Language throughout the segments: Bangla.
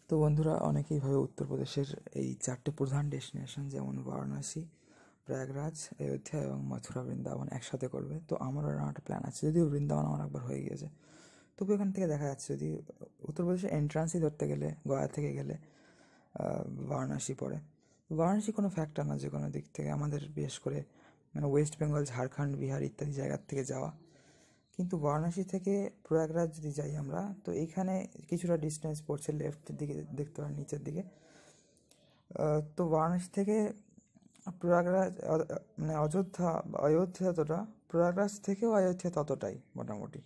তো বন্ধুরা, অনেকেই ভাবে উত্তরপ্রদেশের এই চারটে প্রধান ডেস্টিনেশন যেমন বারাণসী, প্রয়াগরাজ, অযোধ্যা এবং মথুরা বৃন্দাবন একসাথে করবে। তো আমারও এরকম একটা প্ল্যান আছে, যদিও বৃন্দাবন আমার একবার হয়ে গিয়েছে। তবু এখান থেকে দেখা যাচ্ছে যদি উত্তরপ্রদেশের এন্ট্রান্সই ধরতে গেলে গয়া থেকে গেলে বারাণসী পড়ে। বারাণসী কোনো ফ্যাক্টর না, যে কোনো দিক থেকে আমাদের বিশেষ করে মানে ওয়েস্ট বেঙ্গল, ঝাড়খণ্ড, বিহার ইত্যাদি জায়গার থেকে যাওয়া। কিন্তু বারাণসী থেকে প্রয়াগরাজ যদি যাই আমরা, তো এইখানে কিছুটা ডিস্টেন্স পড়ছে, লেফটের দিকে দেখতে পারেন, নিচের দিকে। তো বারাণসী থেকে প্রয়াগরাজ মানে অযোধ্যা যতটা, প্রয়াগরাজ থেকেও অযোধ্যা ততটাই মোটামুটি।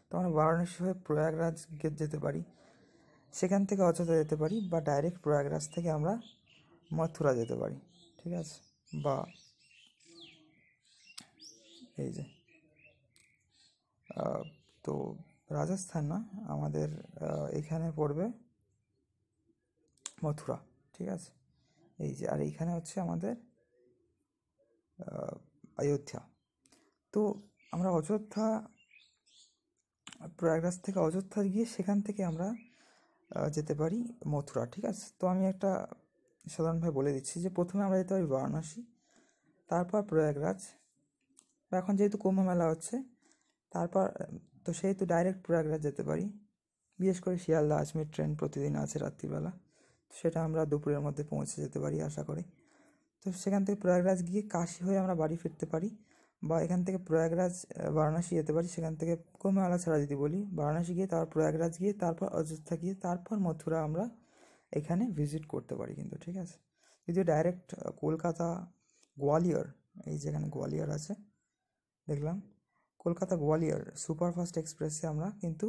তো আমরা বারাণসী হয়ে প্রয়াগরাজ যেতে পারি, সেখান থেকে অযোধ্যা যেতে পারি, বা ডাইরেক্ট প্রয়াগরাজ থেকে আমরা মথুরা যেতে পারি, ঠিক আছে। বা এই যে তো রাজস্থান না, আমাদের এখানে পড়বে মথুরা, ঠিক আছে। এই যে, আর এইখানে হচ্ছে আমাদের অযোধ্যা। তো আমরা অযোধ্যা, প্রয়াগরাজ থেকে অযোধ্যা গিয়ে সেখান থেকে আমরা যেতে পারি মথুরা, ঠিক আছে। তো আমি একটা সাধারণভাবে বলে দিচ্ছি যে প্রথমে আমরা যেতে পারি বারাণসী, তারপর প্রয়াগরাজ, বা এখন যেহেতু কুম্ভ মেলা হচ্ছে তারপর, তো সেহেতু ডাইরেক্ট প্রয়াগরাজ যেতে পারি। বিশেষ করে শিয়ালদা আজমির ট্রেন প্রতিদিন আছে রাত্রিবেলা, তো সেটা আমরা দুপুরের মধ্যে পৌঁছে যেতে পারি আশা করি। তো সেখান থেকে প্রয়াগরাজ গিয়ে কাশী হয়ে আমরা বাড়ি ফিরতে পারি, বা এখান থেকে প্রয়াগরাজ বারাণসী যেতে পারি। সেখান থেকে কুম্ভমেলা ছাড়া যদি বলি, বারাণসী গিয়ে তারপর প্রয়াগরাজ গিয়ে তারপর অযোধ্যা গিয়ে তারপর মথুরা আমরা এখানে ভিজিট করতে পারি কিন্তু, ঠিক আছে। যদিও ডাইরেক্ট কলকাতা গোয়ালিয়র, এই যেখানে গোয়ালিয়র আছে দেখলাম, কলকাতা গোয়ালিয়র সুপারফাস্ট এক্সপ্রেসে আমরা কিন্তু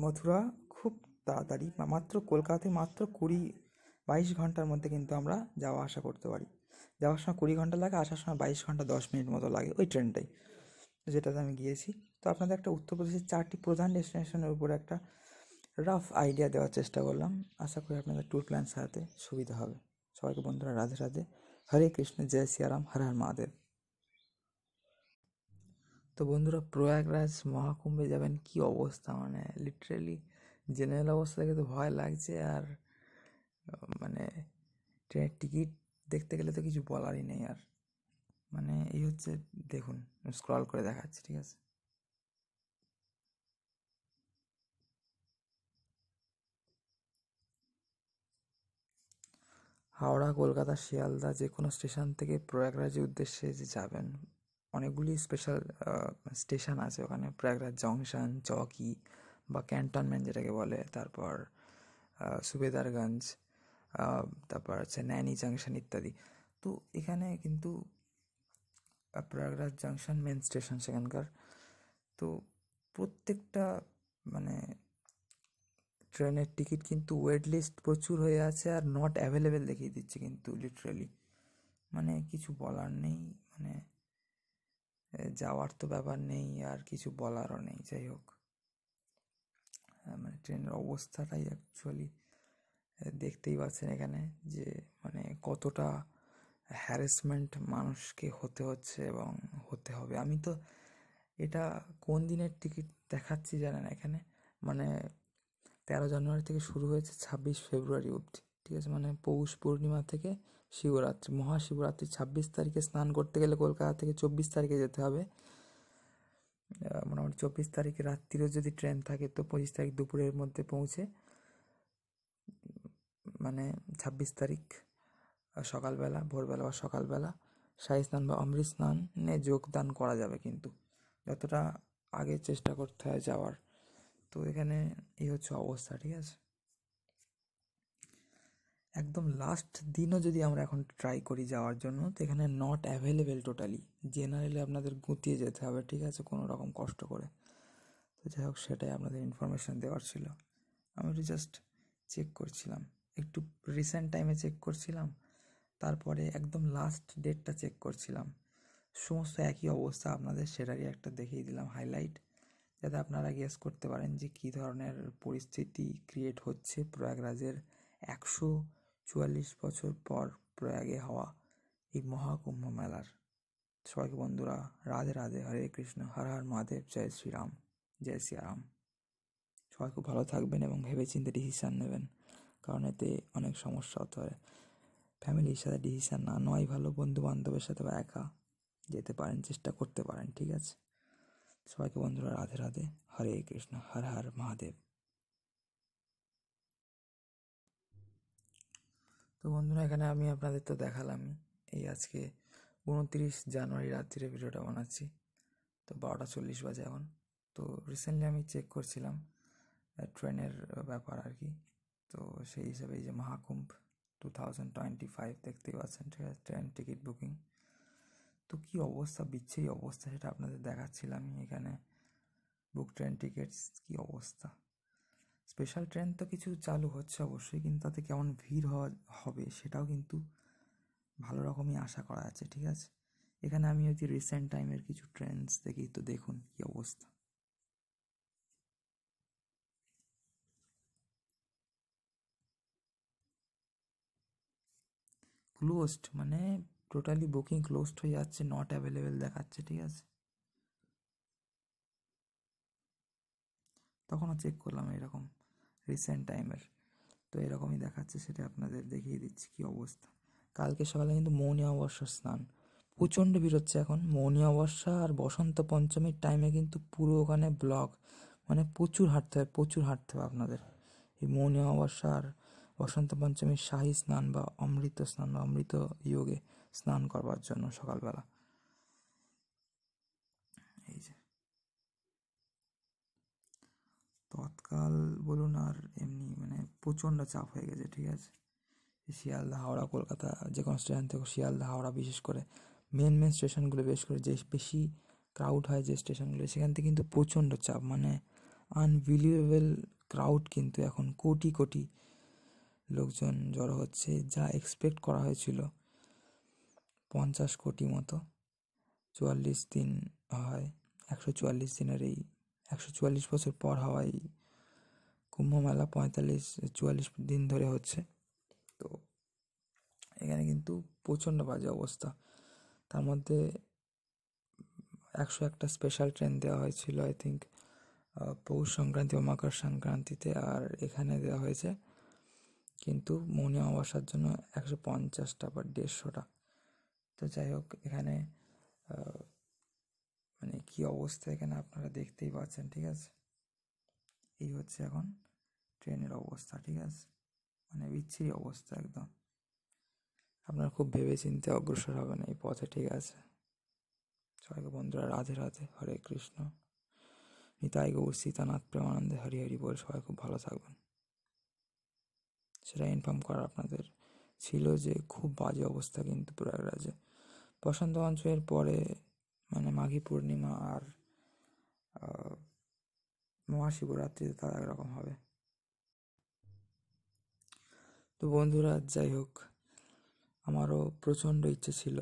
মথুরা খুব তাড়াতাড়ি, মাত্র কলকাতায় মাত্র 22 ঘন্টার মধ্যে কিন্তু আমরা যাওয়া আসা করতে পারি। যাওয়ার সময় 20 ঘন্টা লাগে, আসার সময় 22 ঘন্টা 10 মিনিট মতো লাগে ওই ট্রেনটাই, যেটাতে আমি গিয়েছি। তো আপনাদের একটা উত্তরপ্রদেশের 4টি প্রধান ডেস্টিনেশনের উপরে একটা রাফ আইডিয়া দেওয়ার চেষ্টা করলাম। আশা করি আপনাদের ট্যুর প্ল্যান সাজাতে সুবিধা হবে। সবাইকে বন্ধুরা রাধে রাধে, হরে কৃষ্ণ, জয় সিয়ারাম, হর হর মহাদেব। তো বন্ধুরা, প্রয়াগরাজ মহাকুম্ভে যাবেন, কি অবস্থা, মানে লিটারেলি জেনারেল অবস্থা দেখে তো ভয় লাগছে। আর মানে ট্রেনের টিকিট দেখতে গেলে তো কিছু বলারই নেই আর। মানে এই হচ্ছে, দেখুন স্ক্রল করে দেখাচ্ছি, ঠিক আছে। হাওড়া, কলকাতা, শিয়ালদা যে কোনো স্টেশন থেকে প্রয়াগরাজের উদ্দেশ্যে যে যাবেন, অনেকগুলি স্পেশাল স্টেশন আছে ওখানে। প্রয়াগরাজ জংশন, চৌকি বা ক্যান্টনমেন্ট যেটাকে বলে, তারপর সুবেদারগঞ্জ, তারপর আছে নৈনি জাংশন ইত্যাদি। তো এখানে কিন্তু প্রয়াগরাজ জাংশন মেন স্টেশন সেখানকার। তো প্রত্যেকটা মানে ট্রেনের টিকিট কিন্তু ওয়েট লিস্ট প্রচুর হয়ে আছে, আর নট অ্যাভেলেবেল দেখিয়ে দিচ্ছে কিন্তু লিটারালি। মানে কিছু বলার নেই, মানে যাওয়ার তো ব্যাপার নেই, আর কিছু বলারও নেই। যাই হোক, মানে ট্রেনের অবস্থাটাই অ্যাকচুয়ালি দেখতেই পাচ্ছেন এখানে, যে মানে কতটা হ্যারাসমেন্ট মানুষকে হতে হচ্ছে এবং হতে হবে। আমি তো এটা কোন দিনের টিকিট দেখাচ্ছি জানেন এখানে, মানে 13 জানুয়ারি থেকে শুরু হয়েছে 26 ফেব্রুয়ারি অবধি, ঠিক আছে। মানে পৌষ পূর্ণিমা থেকে শিবরাত্রি, মহাশিবরাত্রি 26 তারিখে স্নান করতে গেলে কলকাতা থেকে 24 তারিখে যেতে হবে। মোটামুটি 24 তারিখে রাত্রিরেও যদি ট্রেন থাকে তো 25 তারিখ দুপুরের মধ্যে পৌঁছে, মানে 26 তারিখ সকালবেলা, ভোরবেলা বা সকালবেলা শাহী স্নান বা অমৃত স্নানে যোগদান করা যাবে, কিন্তু যতটা আগে চেষ্টা করতে হয় যাওয়ার। তো এখানে এই হচ্ছে অবস্থা, ঠিক আছে। একদম লাস্ট দিনও যদি আমরা এখন ট্রাই করি যাওয়ার জন্য, তো এখানে নট অ্যাভেলেবেল টোটালি। জেনারেলি আপনাদের গুটিয়ে যেতে হবে, ঠিক আছে, কোনো রকম কষ্ট করে। তো যাই হোক, সেটাই আপনাদের ইনফরমেশান দেওয়ার ছিল। আমি একটু জাস্ট চেক করছিলাম, একটু রিসেন্ট টাইমে চেক করছিলাম, তারপরে একদম লাস্ট ডেটটা চেক করছিলাম। সমস্ত একই অবস্থা আপনাদের, সেটারই একটা দেখিয়ে দিলাম হাইলাইট, যাতে আপনারা গেস করতে পারেন যে কী ধরনের পরিস্থিতি ক্রিয়েট হচ্ছে প্রয়াগরাজের 144 বছর পর প্রয়াগে হওয়া এই মহাকুম্ভ মেলার। সবাইকে বন্ধুরা রাধে রাধে, হরে কৃষ্ণ, হর হর মহাদেব, জয় শ্রীরাম, জয় সিয়ারাম। সবাই খুব ভালো থাকবেন এবং ভেবেচিন্তে ডিসিশান নেবেন, কারণ এতে অনেক সমস্যা হতে পারে। ফ্যামিলির সাথে ডিসিশান না নেওয়াই ভালো, বন্ধু বান্ধবের সাথে বা একা যেতে পারেন, চেষ্টা করতে পারেন, ঠিক আছে? সবাইকে বন্ধুরা রাধে রাধে, হরে কৃষ্ণ, হর হর মহাদেব। তো বন্ধুরা, এখানে আমি আপনাদের তো দেখালামই। এই আজকে 29 জানুয়ারি রাত্রিরে ভিডিওটা বানাচ্ছি, তো 12:40 বাজে এখন। তো রিসেন্টলি আমি চেক করছিলাম ট্রেনের ব্যাপার আর কি। তো সেই হিসাবে এই যে মহাকুম্ভ 2025 দেখতেই পাচ্ছেন, ঠিক আছে? ট্রেন টিকিট বুকিং তো কী অবস্থা, বিচ্ছিরি অবস্থা, সেটা আপনাদের দেখাচ্ছিলাম এখানে। বুক ট্রেন টিকিটস কী অবস্থা। স্পেশাল ট্রেন তো কিছু চালু হচ্ছে অবশ্যই, কিন্তু তাতে কেমন ভিড় হবে সেটাও কিন্তু ভালো রকমই আশা করা যাচ্ছে, ঠিক আছে? এখানে আমি যদি রিসেন্ট টাইমের কিছু ট্রেন্ডস দেখি, তো দেখুন কী অবস্থা। ক্লোজড মানে টোটালি বুকিং ক্লোজড হয়ে যাচ্ছে, নট অ্যাভেলেবেল দেখাচ্ছে, ঠিক আছে? তখনও চেক করলাম এরকম রিসেন্ট টাইমের, তো এরকমই দেখাচ্ছে, সেটা আপনাদের দেখিয়ে দিচ্ছি কী অবস্থা। কালকে সকালে কিন্তু মৌনী অমাবস্যার স্নান প্রচণ্ড ভিড় হচ্ছে এখন। মৌনী অমাবস্যা আর বসন্ত পঞ্চমীর টাইমে কিন্তু পুরো ওখানে ব্লক, মানে প্রচুর হাঁটতে হবে আপনাদের। এই মৌনী অমাবস্যা আর বসন্ত পঞ্চমীর শাহী স্নান বা অমৃত স্নান বা অমৃত যোগে স্নান করবার জন্য সকালবেলা। এই যে তৎকাল বলুন আর এমনি মানে প্রচণ্ড চাপ হয়ে গেছে, ঠিক আছে? শিয়ালদা, হাওড়া, কলকাতা যে কোনো স্টেশন থেকে, শিয়ালদা, হাওড়া বিশেষ করে মেন স্টেশনগুলো, বেশ করে যে বেশি ক্রাউড হয় যে স্টেশনগুলো, সেখান থেকে কিন্তু প্রচণ্ড চাপ, মানে আনবিলিভেবল ক্রাউড। কিন্তু এখন কোটি কোটি লোকজন জড়ো হচ্ছে, যা এক্সপেক্ট করা হয়েছিল 50 কোটি মতো। 44 দিন হয়, 144 দিনের এই 144 বছর পর হওয়ায় কুম্ভ মেলা 44 দিন ধরে হচ্ছে। তো এখানে কিন্তু প্রচণ্ড বাজে অবস্থা। তার মধ্যে 101টা স্পেশাল ট্রেন দেওয়া হয়েছিল আই থিঙ্ক পৌষ সংক্রান্তি বা মকর সংক্রান্তিতে, আর এখানে দেওয়া হয়েছে কিন্তু মৌনী অমাবস্যার জন্য 150টা বা 150টা। তো যাই হোক, এখানে মানে কী অবস্থা এখানে আপনারা দেখতেই পাচ্ছেন, ঠিক আছে? এই হচ্ছে এখন ট্রেনের অবস্থা, ঠিক আছে? মানে বিচ্ছিরি অবস্থা একদম। আপনারা খুব ভেবে চিন্তে অগ্রসর হবেন এই পথে, ঠিক আছে? সবাইকে বন্ধুরা রাধে রাধে, হরে কৃষ্ণ, নিতাই গৌর সীতানাথ প্রেমানন্দে, হরি হরি বল। সবাই খুব ভালো থাকবেন, সেটা ইনফর্ম করা আপনাদের ছিল যে খুব বাজে অবস্থা কিন্তু প্রয়াগরাজে। বসন্ত পঞ্চমীর পরে মানে মাঘী পূর্ণিমা আর মহাশিবরাত্রিতে তার একরকম হবে। তো বন্ধুরা, যাই হোক, আমারও প্রচণ্ড ইচ্ছে ছিল,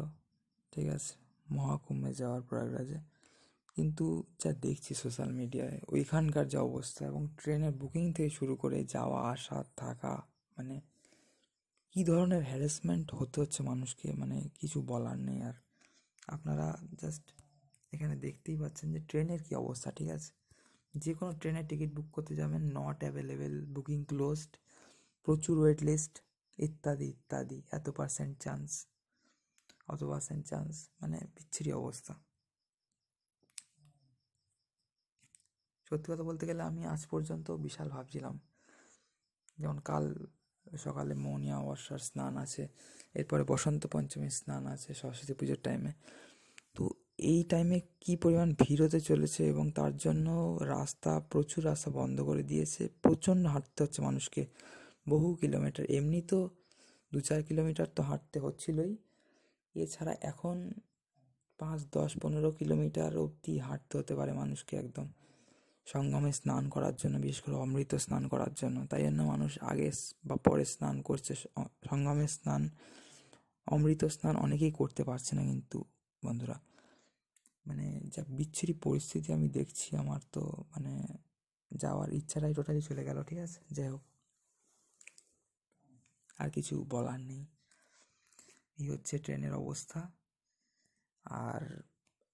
ঠিক আছে, মহাকুম্ভে যাওয়ার প্রয়াগরাজে। কিন্তু যা দেখছি সোশ্যাল মিডিয়ায় ওইখানকার যা অবস্থা, এবং ট্রেনের বুকিং থেকে শুরু করে যাওয়া আসা থাকা, মানে কী ধরনের হ্যারাসমেন্ট হতে হচ্ছে মানুষকে, মানে কিছু বলার নেই। আর আপনারা জাস্ট এখানে দেখতেই পাচ্ছেন যে ট্রেনের কী অবস্থা, ঠিক আছে? যে কোনো ট্রেনের টিকিট বুক করতে যাবেন, নট অ্যাভেলেবেল, বুকিং ক্লোজড, প্রচুর ওয়েট লিস্ট, ইত্যাদি ইত্যাদি, এত পার্সেন্ট চান্স, অত পার্সেন্ট চান্স, মানে বিচ্ছিরি অবস্থা। সত্যি কথা বলতে গেলে আমি আজ পর্যন্ত বিশাল ভাবছিলাম, যেমন কাল সকালে মৌনী অমাবস্যার স্নান আছে, এরপরে বসন্ত পঞ্চমীর স্নান আছে সরস্বতী পুজোর টাইমে। তো এই টাইমে কী পরিমাণ ভিড় হতে চলেছে, এবং তার জন্য প্রচুর রাস্তা বন্ধ করে দিয়েছে, প্রচণ্ড হাঁটতে হচ্ছে মানুষকে বহু কিলোমিটার। এমনি তো 2-4 কিলোমিটার তো হাঁটতে হচ্ছিলই, এছাড়া এখন 5, 10, 15 কিলোমিটার অবধি হাঁটতে হতে পারে মানুষকে একদম সঙ্গমে স্নান করার জন্য, বিশেষ করে অমৃত স্নান করার জন্য। তাই জন্য মানুষ আগে বা পরে স্নান করছে। সঙ্গমে স্নান, অমৃত স্নান অনেকেই করতে পারছে না কিন্তু বন্ধুরা, মানে যা বিচ্ছিরি পরিস্থিতি আমি দেখছি, আমার তো মানে যাওয়ার ইচ্ছাটাই টোটালি চলে গেল, ঠিক আছে? যাই হোক, আর কিছু বলার নেই। এই হচ্ছে ট্রেনের অবস্থা। আর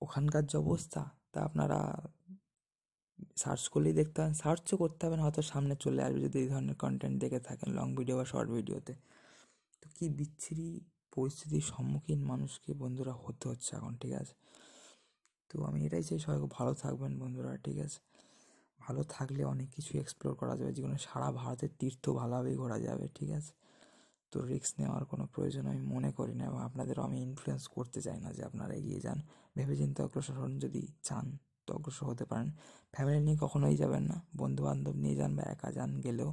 ওখানকার যে অবস্থা তা আপনারা সার্চ করলেই দেখতে পাবেন, সার্চও করতে হবে না, হয়তো সামনে চলে আসবে যদি এই ধরনের কন্টেন্ট দেখে থাকেন লং ভিডিও বা শর্ট ভিডিওতে। তো কী বিচ্ছিরি পরিস্থিতির সম্মুখীন মানুষকে বন্ধুরা হতে হচ্ছে এখন, ঠিক আছে? তো আমি এটাই চাই সবাই খুব ভালো থাকবেন বন্ধুরা, ঠিক আছে? ভালো থাকলে অনেক কিছু এক্সপ্লোর করা যাবে জীবনে, সারা ভারতের তীর্থ ভালোভাবেই ঘোরা যাবে, ঠিক আছে? তো রিস্ক নেওয়ার কোনো প্রয়োজন আমি মনে করি না, এবং আপনাদেরও আমি ইনফ্লুয়েন্স করতে চাই না যে আপনারা এগিয়ে যান। ভেবেচিন্তে অগ্রসর হন, যদি চান তো অগ্রসর হতে পারেন। ফ্যামিলি নিয়ে কখনোই যাবেন না, বন্ধু বান্ধব নিয়ে যান বা একা যান গেলেও,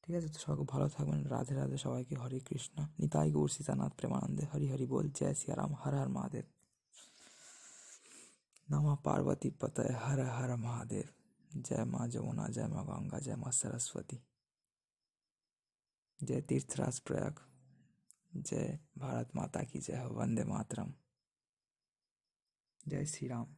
ঠিক আছে? তো সবাই খুব ভালো থাকবেন। রাধে রাধে সবাইকে। হরে কৃষ্ণ, নিতাই গৌর সীতানাথ প্রেমানন্দে, হরি হরি বল, জয় সিয়ারাম, হর হর মহাদেব। नमः पार्वती पतये, हर हर महादेव। जय माँ जमुना, जय माँ गंगा, जय माँ सरस्वती, जय तीर्थराज प्रयाग, जय भारत माता की जय हो, वंदे मातरम, जय श्री राम।